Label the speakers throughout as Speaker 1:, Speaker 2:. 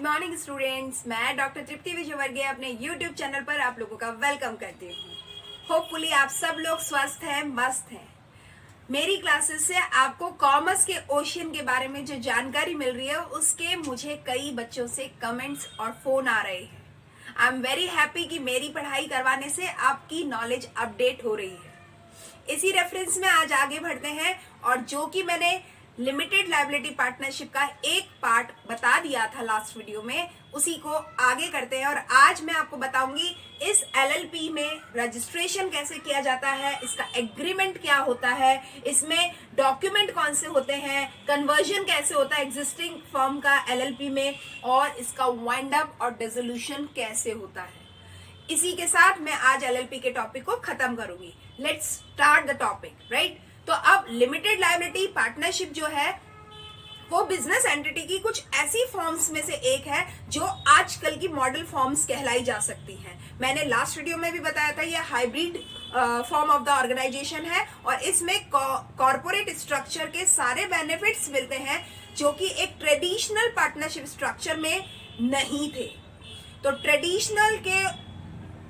Speaker 1: Morning students, मैं doctor तृप्ति विजयवर्गीय अपने YouTube channel पर आप लोगों का वेलकम करती हूँ। होपफुली आप सब लोग स्वस्थ हैं, मस्त हैं। मेरी क्लासेस से आपको कॉमर्स के ओशियन के बारे में जो जानकारी मिल रही है उसके मुझे कई बच्चों से कमेंट्स और फोन आ रहे हैं। आई एम वेरी हैप्पी कि मेरी पढ़ाई करवाने से आपकी नॉलेज अपडेट हो रही है। इसी रेफरेंस में आज आगे बढ़ते हैं और जो कि मैंने लिमिटेड लायबिलिटी पार्टनरशिप का एक पार्ट बता दिया था लास्ट वीडियो में, उसी को आगे करते हैं। और आज मैं आपको बताऊंगी इस एलएलपी में रजिस्ट्रेशन कैसे किया जाता है, इसका एग्रीमेंट क्या होता है, इसमें डॉक्यूमेंट कौन से होते हैं, कन्वर्जन कैसे होता है एग्जिस्टिंग फर्म का एलएलपी में, और इसका वाइंड अप और डिसोल्यूशन कैसे होता है। इसी के साथ मैं आज एलएलपी के टॉपिक को खत्म करूंगी। Let's start the topic, right. तो अब लिमिटेड लायबिलिटी पार्टनरशिप जो है वो बिजनेस एंटिटी की कुछ ऐसी फॉर्म्स में से एक है जो आजकल की मॉडल फॉर्म्स कहलाई जा सकती हैं। मैंने लास्ट वीडियो में भी बताया था ये hybrid form of the organisation है और इसमें कॉर्पोरेट स्ट्रक्चर के सारे बेनिफिट्स मिलते हैं जो कि एक ट्रेडिशनल पार्टनरशिप स्ट्रक्चर में नहीं थे। तो ट्रेडिशनल के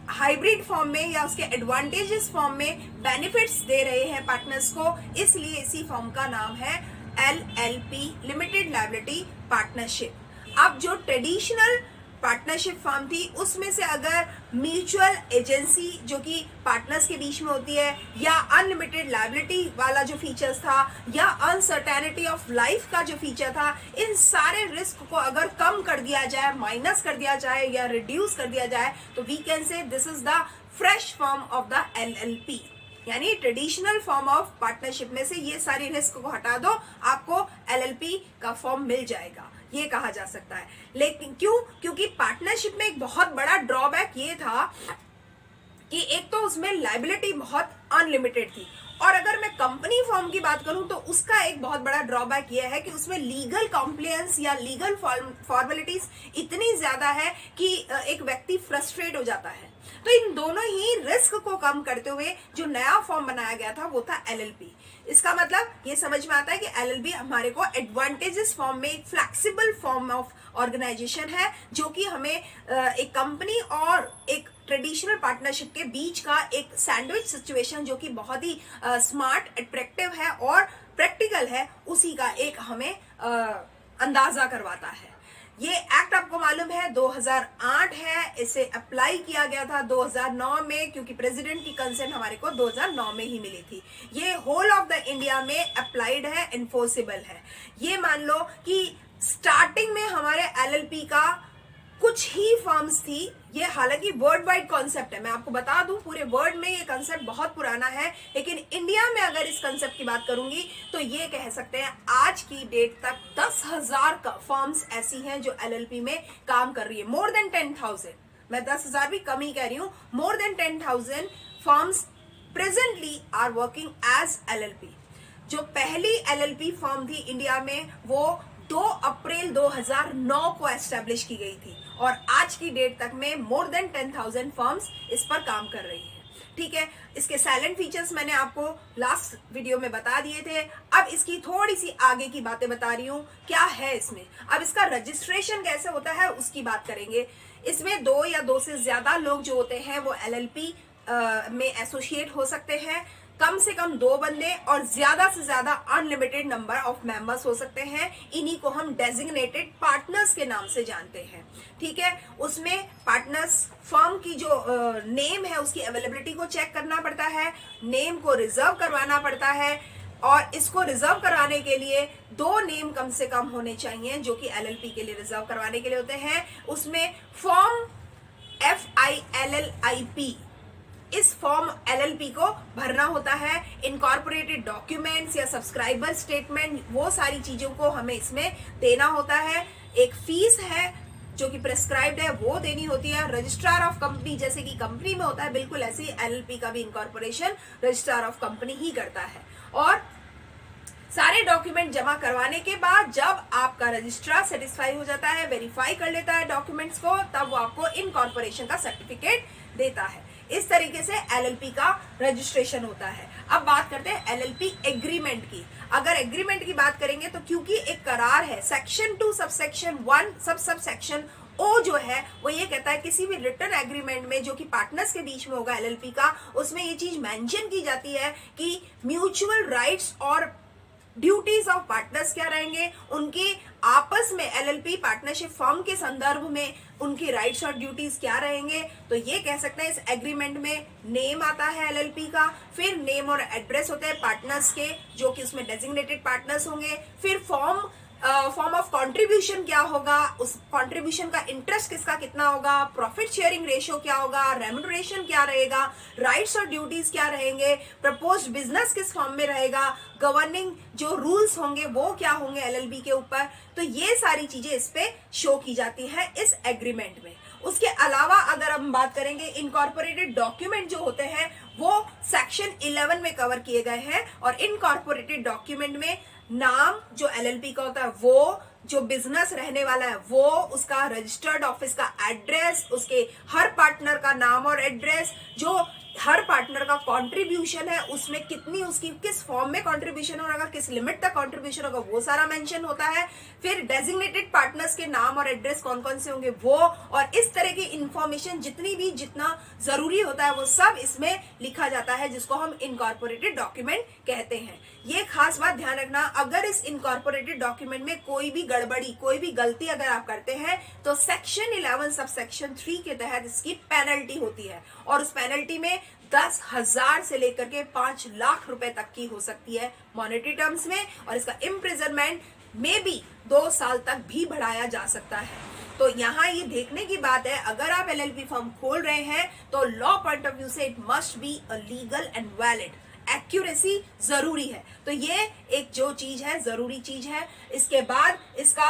Speaker 1: हाइब्रिड फॉर्म में या उसके एडवांटेजेस फॉर्म में बेनिफिट्स दे रहे हैं पार्टनर्स को, इसलिए इसी फॉर्म का नाम है एलएलपी, लिमिटेड लायबिलिटी पार्टनरशिप। अब जो ट्रेडिशनल पार्टनरशिप फॉर्म थी उसमें से अगर म्यूचुअल एजेंसी जो कि पार्टनर्स के बीच में होती है, या अनलिमिटेड लायबिलिटी वाला जो फीचर्स था, या अनसर्टेनिटी ऑफ लाइफ का जो फीचर था, इन सारे रिस्क को अगर कम कर दिया जाए, माइनस कर दिया जाए या रिड्यूस कर दिया जाए, तो we can say this is the fresh form of the LLP. यानी ट्रेडिशनल फॉर्म ऑफ पार्टनरशिप में से ये सारी रिस्क को हटा दो, आपको एलएलपी का फॉर्म मिल जाएगा, ये कहा जा सकता है। लेकिन क्योंकि पार्टनरशिप में एक बहुत बड़ा ड्रॉबैक ये था कि एक तो उसमें लायबिलिटी बहुत अनलिमिटेड थी, और अगर मैं कंपनी फॉर्म की बात करूं तो उसका एक बहुत बड़ा ड्रॉबैक ये है कि उसमें लीगल कॉम्प्लायंस या लीगल फॉर्मेलिटीज इतनी ज्यादा है कि एक व्यक्ति फ्रस्ट्रेट हो जाता है। तो इन दोनों ही रिस्क को कम करते हुए जो नया फॉर्म बनाया गया था वो था एलएलपी। इसका मतलब ये समझ में आता है कि एलएलपी हमारे को एडवांटेजेस फॉर्म में एक फ्लेक्सिबल फॉर्म ऑफ ऑर्गेनाइजेशन है जो कि हमें एक कंपनी और एक ट्रेडिशनल पार्टनरशिप के बीच का एक सैंडविच सिचुएशन जो कि बहुत ही स्मार्ट, अट्रैक्टिव है और प्रैक्टिकल है, उसी का एक हमें अंदाजा करवाता है। ये एक्ट आपको मालूम है 2008 है, इसे अप्लाई किया गया था 2009 में, क्योंकि प्रेसिडेंट की कंसेंट हमारे को 2009 में ही मिली थी। ये होल ऑफ द इंडिया में अप्लाइड है, इन्फोर्सेबल है। ये मान लो कि स्टार्टिंग में हमारे एलएलपी का कुछ ही फर्म्स थी। ये हालांकि वर्ल्ड वाइड कॉन्सेप्ट है, मैं आपको बता दूं पूरे वर्ल्ड में ये कॉन्सेप्ट बहुत पुराना है, लेकिन इंडिया में अगर इस कॉन्सेप्ट की बात करूंगी तो ये कह सकते हैं आज की डेट तक 10,000 फर्म्स ऐसी हैं जो एलएलपी में काम कर रही है। मोर देन 10,000, मैं 10,000 भी कम ही कह रही हूँ, more than 10,000 firms presently are working as LLP. जो पहली एलएलपी फर्म थी इंडिया में वो 2 अप्रैल 2009 को एस्टेब्लिश की गई थी, और आज की डेट तक में मोर देन 10,000 फर्म्स इस पर काम कर रही है। ठीक है, इसके साइलेंट फीचर्स मैंने आपको लास्ट वीडियो में बता दिए थे। अब इसकी थोड़ी सी आगे की बातें बता रही हूँ, क्या है इसमें। अब इसका रजिस्ट्रेशन कैसे होता है उसकी बात करेंगे। इसमें 2 या 2 से ज्यादा लोग जो होते हैं वो एलएलपी में एसोसिएट हो सकते हैं। कम से कम 2 बंदे और ज्यादा से ज्यादा अनलिमिटेड नंबर ऑफ मेंबर्स हो सकते हैं। इन्हीं को हम डेजिग्नेटेड पार्टनर्स के नाम से जानते हैं। ठीक है, उसमें पार्टनर्स फर्म की जो नेम है उसकी अवेलेबिलिटी को चेक करना पड़ता है, नेम को रिजर्व करवाना पड़ता है, और इसको रिजर्व करवाने के लिए 2 नेम कम से कम होने चाहिए जो कि एलएलपी के लिए रिजर्व करवाने के लिए होते हैं। उसमें फॉर्म FILLIP, इस फॉर्म एलएलपी को भरना होता है। इनकॉर्पोरेटेड डॉक्यूमेंट्स या सब्सक्राइबर स्टेटमेंट, वो सारी चीजों को हमें इसमें देना होता है। एक फीस है जो कि प्रेस्क्राइब्ड है, वो देनी होती है। रजिस्ट्रार ऑफ कंपनी, जैसे कि कंपनी में होता है बिल्कुल ऐसे ही एलएलपी का भी इनकॉर्पोरेशन रजिस्ट्रार ऑफ कंपनी ही करता है। और सारे डॉक्यूमेंट जमा करवाने के बाद जब आपका रजिस्ट्रार सेटिस्फाई हो जाता है, वेरीफाई कर लेता है डॉक्यूमेंट्स को, तब वो आपको इनकॉर्पोरेशन का सर्टिफिकेट देता है। इस तरीके से एलएलपी का रजिस्ट्रेशन होता है। अब बात करते हैं एलएलपी एग्रीमेंट एग्रीमेंट की, अगर एग्रीमेंट की बात करेंगे तो क्योंकि एक करार है, सेक्शन 2 सबसेक्शन 1 सबसेक्शन ओ जो है वो ये कहता है किसी भी रिटर्न एग्रीमेंट में जो कि पार्टनर्स के बीच में होगा एलएलपी का, उसमें ये चीज मेंशन की जाती है कि म्यूचुअल राइट्स और ड्यूटीज ऑफ पार्टनर्स क्या रहेंगे, उनके आपस में एलएलपी पार्टनरशिप फर्म के संदर्भ में उनकी राइट्स और ड्यूटीज क्या रहेंगे। तो ये कह सकते हैं इस एग्रीमेंट में नेम आता है एलएलपी का, फिर नेम और एड्रेस होते हैं पार्टनर्स के जो कि उसमें डेजिग्नेटेड पार्टनर्स होंगे, फिर फॉर्म ऑफ कंट्रीब्यूशन क्या होगा, उस कंट्रीब्यूशन का इंटरेस्ट किसका कितना होगा, प्रॉफिट शेयरिंग रेशियो क्या होगा, रेम्यूनरेशन क्या रहेगा, राइट्स और ड्यूटीज क्या रहेंगे, प्रपोज्ड बिजनेस किस फॉर्म में रहेगा, गवर्निंग जो रूल्स होंगे वो क्या होंगे एलएलबी के ऊपर। तो ये सारी चीजें इस पे शो की जाती है इस एग्रीमेंट में। उसके अलावा अगर हम बात करेंगे इनकॉर्पोरेटेड डॉक्यूमेंट जो होते हैं वो सेक्शन 11 में कवर किए गए हैं, और इनकॉर्पोरेटेड डॉक्यूमेंट में नाम जो एलएलपी का होता है वो, जो बिजनेस रहने वाला है वो, उसका रजिस्टर्ड ऑफिस का एड्रेस, उसके हर पार्टनर का नाम और एड्रेस, जो हर पार्टनर का कंट्रीब्यूशन है उसमें कितनी उसकी किस फॉर्म में कंट्रीब्यूशन होगा, किस लिमिट तक कंट्रीब्यूशन होगा, वो सारा मेंशन होता है। फिर डेजिग्नेटेड पार्टनर्स के नाम और एड्रेस कौन कौन से होंगे वो, और इस तरह की इंफॉर्मेशन जितना जरूरी होता है वो सब इसमें लिखा जाता है, जिसको हम इनकॉर्पोरेटेड डॉक्यूमेंट कहते हैं। ये खास बात ध्यान रखना, अगर इस इनकॉर्पोरेटेड डॉक्यूमेंट में कोई भी गड़बड़ी, कोई भी गलती अगर आप करते हैं तो सेक्शन 11 सब सेक्शन 3 के तहत इसकी पेनल्टी होती है, और उस पेनल्टी में 10,000 से लेकर के 5 लाख रुपए तक की हो सकती है मॉनेटरी टर्म्स में, और इसका इम्प्रिजनमेंट में भी 2 साल तक भी बढ़ाया जा सकता है। तो यहाँ ये देखने की बात है, अगर आप एलएलपी फर्म खोल रहे हैं तो लॉ पॉइंट ऑफ व्यू से it must be a legal and valid, accuracy जरूरी है। तो ये एक जो चीज है जरूरी चीज है। इसके बाद इसका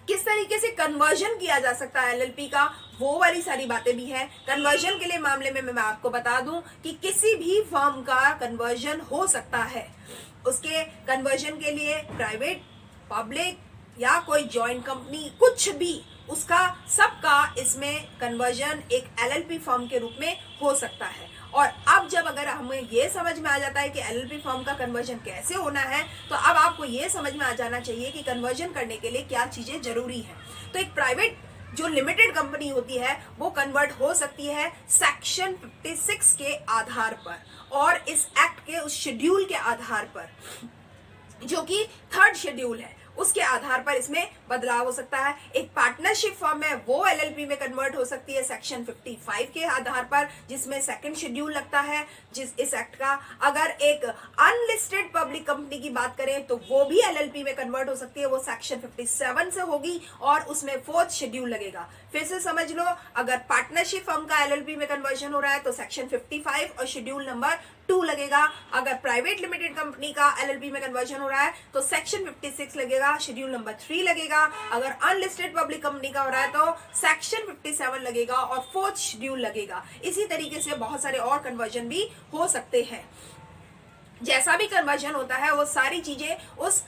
Speaker 1: किस तरीके से कन्वर्जन किया जा सकता है एलएलपी का, वो वाली सारी बातें भी है। कन्वर्जन के लिए मामले में मैं आपको बता दूं कि किसी भी फर्म का कन्वर्जन हो सकता है। उसके कन्वर्जन के लिए प्राइवेट, पब्लिक या कोई जॉइंट कंपनी, कुछ भी उसका सबका इसमें कन्वर्जन एक एलएलपी फर्म के रूप में हो सकता है। और अब जब अगर हमें ये समझ में आ जाता है कि एलएलपी फर्म का कन्वर्जन कैसे होना है, तो अब आपको ये समझ में आ जाना चाहिए कि कन्वर्जन करने के लिए क्या चीजें जरूरी है। तो एक प्राइवेट जो लिमिटेड कंपनी होती है वो कन्वर्ट हो सकती है सेक्शन 56 के आधार पर, और इस एक्ट के उस शेड्यूल के आधार पर जो कि 3rd शेड्यूल है, उसके आधार पर इसमें बदलाव हो सकता है। एक पार्टनरशिप फर्म है वो एलएलपी में कन्वर्ट हो सकती है सेक्शन 55 के आधार पर, जिसमें 2nd शेड्यूल लगता है इस एक्ट का। अगर एक अनलिस्टेड पब्लिक कंपनी की बात करें तो वो भी एलएलपी में कन्वर्ट हो सकती है, वो सेक्शन 57 से होगी और उसमें 4th शेड्यूल लगेगा। फिर से समझ लो, अगर पार्टनरशिप फर्म का एलएलपी में कन्वर्जन हो रहा है तो सेक्शन 55 और शेड्यूल नंबर 2 लगेगा। अगर प्राइवेट लिमिटेड कंपनी का एलएलपी में कन्वर्जन हो रहा है तो सेक्शन 56 लगेगा, शेड्यूल नंबर 3 लगेगा। अगर अनलिस्टेड पब्लिक कंपनी का हो रहा है तो सेक्शन 57 लगेगा और 4th शेड्यूल लगेगा। इसी तरीके से बहुत सारे और कन्वर्जन भी हो सकते हैं। जैसा भी कन्वर्जन होता है वो सारी चीजें उस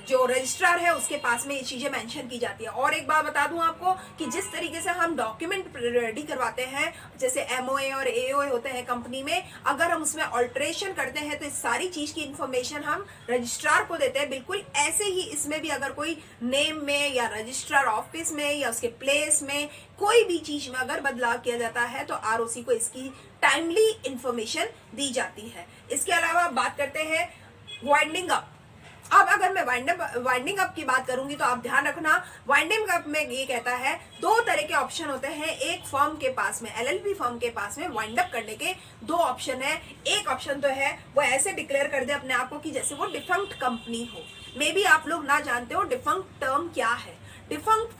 Speaker 1: जो रजिस्ट्रार है उसके पास में ये चीजें मेंशन की जाती है। और एक बात बता दूं आपको कि जिस तरीके से हम डॉक्यूमेंट रेडी करवाते हैं, जैसे एमओए और एओए होते हैं कंपनी में, अगर हम उसमें ऑल्ट्रेशन करते हैं तो इस सारी चीज की इंफॉर्मेशन हम रजिस्ट्रार को देते हैं। बिल्कुल ऐसे ही इसमें भी अगर कोई नेम में या रजिस्ट्रार ऑफिस में या उसके प्लेस में कोई भी चीज में अगर बदलाव किया जाता है तो आरओसी को इसकी टाइमली इंफॉर्मेशन दी जाती है। इसके अलावा बात करते हैं वाइंडिंग अप। अब अगर मैं वाइंडिंग अप की बात करूंगी तो आप ध्यान रखना, वाइंडिंग अप में ये कहता है 2 तरह के ऑप्शन होते हैं। एक फर्म के पास में, एलएलपी फर्म के पास में वाइंड अप करने के 2 ऑप्शन है। एक ऑप्शन तो है वो ऐसे डिक्लेयर कर दे अपने आप को कि जैसे वो डिफंक्ट कंपनी हो। मे बी आप लोग ना जानते हो डिफंक्ट टर्म क्या है। डिफंक्ट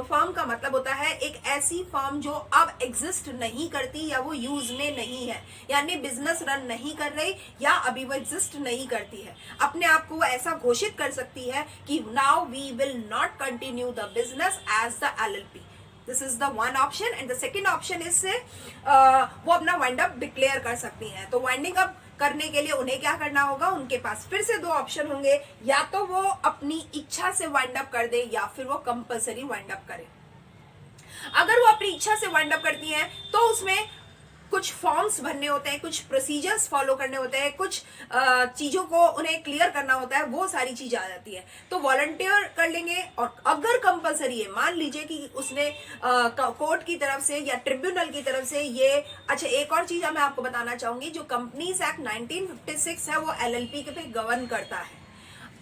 Speaker 1: फर्म का मतलब होता है एक ऐसी फर्म जो अब एग्जिस्ट नहीं करती या वो यूज में नहीं है, यानी बिजनेस रन नहीं कर रही या अभी वो एग्जिस्ट नहीं करती है। अपने आप को वो ऐसा घोषित कर सकती है कि now we will not continue the business as the LLP. This is the one option and the second option is say वो अपना वाइंड अप डिक्लेयर कर सकती है। तो वाइंडिंग अप करने के लिए उन्हें क्या करना होगा, उनके पास फिर से 2 ऑप्शन होंगे, या तो वो अपनी इच्छा से वाइंड अप कर दे या फिर वो कंपलसरी वाइंड अप करे। अगर वो अपनी इच्छा से वाइंड अप करती हैं तो उसमें कुछ फॉर्म्स भरने होते हैं, कुछ प्रोसीजर्स फॉलो करने होते हैं, कुछ चीजों को उन्हें क्लियर करना होता है, वो सारी चीज आ जाती है। तो वॉलंटियर कर लेंगे। और अगर कंपलसरी है, मान लीजिए कि उसने कोर्ट की तरफ से या ट्रिब्यूनल की तरफ से ये, अच्छा एक और चीज मैं आपको बताना चाहूंगी, जो कंपनीज एक्ट 1956 है वो एलएलपी पे गवर्न करता है,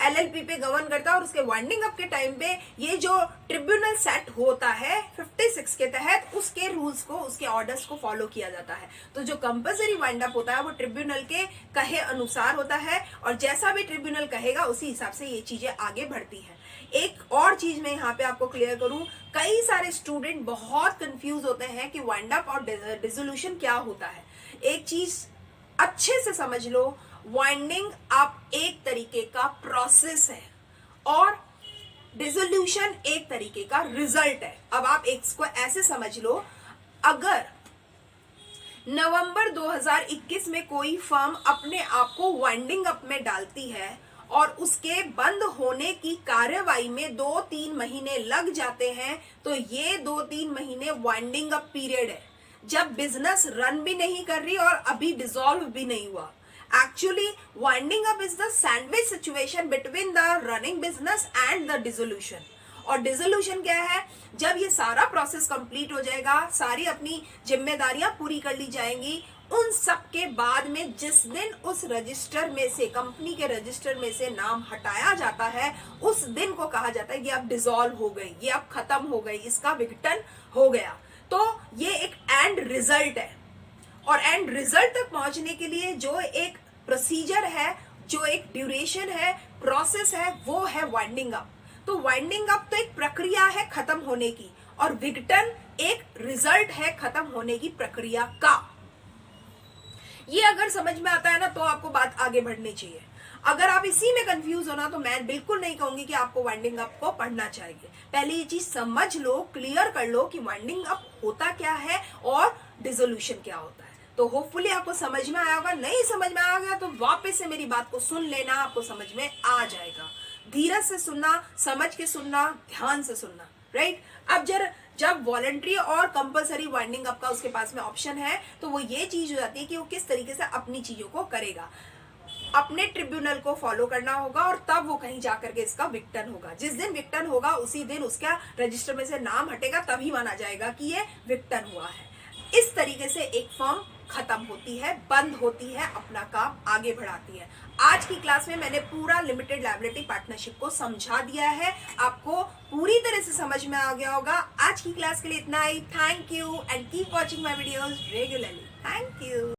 Speaker 1: एलएलपी पे गवर्न करता है। और उसके वाइंडिंग अप के टाइम पे ये जो ट्रिब्यूनल सेट होता है 56 के तहत, उसके रूल्स को, उसके ऑर्डर्स को फॉलो किया जाता है। तो जो कंपल्सरी वाइंड अप होता है वो ट्रिब्यूनल के कहे अनुसार होता है, और जैसा भी ट्रिब्यूनल कहेगा उसी हिसाब से ये चीजें आगे बढ़ती है। एक और चीज मैं यहाँ पे आपको क्लियर करूं, कई सारे स्टूडेंट बहुत कंफ्यूज होते हैं कि वाइंड अप और डिसोल्यूशन क्या होता है। एक चीज अच्छे से समझ लो, वाइंडिंग अप एक तरीके का प्रोसेस है और डिसोल्यूशन एक तरीके का रिजल्ट है। अब आप इसको ऐसे समझ लो, अगर नवंबर 2021 में कोई फर्म अपने आप को वाइंडिंग अप में डालती है और उसके बंद होने की कार्यवाही में 2-3 महीने लग जाते हैं, तो ये 2-3 महीने वाइंडिंग अप पीरियड है, जब बिजनेस रन भी नहीं कर रही और अभी डिसॉल्व भी नहीं हुआ। Actually, winding up is the sandwich situation between the running business and the dissolution. और डिसोल्यूशन क्या है? जब ये सारा प्रोसेस कंप्लीट हो जाएगा, सारी अपनी जिम्मेदारियां पूरी कर ली जाएंगी, उन सब के बाद में जिस दिन उस रजिस्टर में से, कंपनी के रजिस्टर में से नाम हटाया जाता है, उस दिन को कहा जाता है कि अब डिसॉल्व हो गई, ये अब खत्म हो गई, इसका विघटन हो गया। तो ये एक एंड रिजल्ट है। और एंड रिजल्ट तक पहुंचने के लिए जो एक प्रोसीजर है, जो एक ड्यूरेशन है, प्रोसेस है, वो है वाइंडिंग अप। तो वाइंडिंग अप तो एक प्रक्रिया है खत्म होने की, और विघटन एक रिजल्ट है खत्म होने की प्रक्रिया का। ये अगर समझ में आता है ना, तो आपको बात आगे बढ़नी चाहिए। अगर आप इसी में कंफ्यूज हो ना, तो मैं बिल्कुल नहीं कहूंगी कि आपको वाइंडिंग अप को पढ़ना चाहिए। पहले ये चीज समझ लो, क्लियर कर लो कि वाइंडिंग अप होता क्या है और डिसोल्यूशन क्या होता है। तो होपफुली आपको समझ में आया होगा। नहीं समझ में आ गया तो वापस से मेरी बात को सुन लेना, आपको समझ में आ जाएगा। धीरज से सुनना, समझ के सुनना, ध्यान से सुनना, राइट। अब जब वॉलंटरी और कंपलसरी वाइंडिंग अप का उसके पास में ऑप्शन है, तो वो ये चीज हो जाती है कि वो किस तरीके से अपनी चीजों को करेगा। अपने ट्रिब्यूनल को फॉलो करना होगा और तब वो कहीं जाकर के इसका विघटन होगा। जिस दिन विघटन होगा उसी दिन उसका रजिस्टर में से नाम हटेगा, तभी माना जाएगा कि ये विघटन हुआ है। इस तरीके से एक फर्म खत्म होती है, बंद होती है, अपना काम आगे बढ़ाती है। आज की क्लास में मैंने पूरा लिमिटेड लायबिलिटी पार्टनरशिप को समझा दिया है, आपको पूरी तरह से समझ में आ गया होगा। आज की क्लास के लिए इतना ही। Thank you and keep watching my videos regularly. Thank you.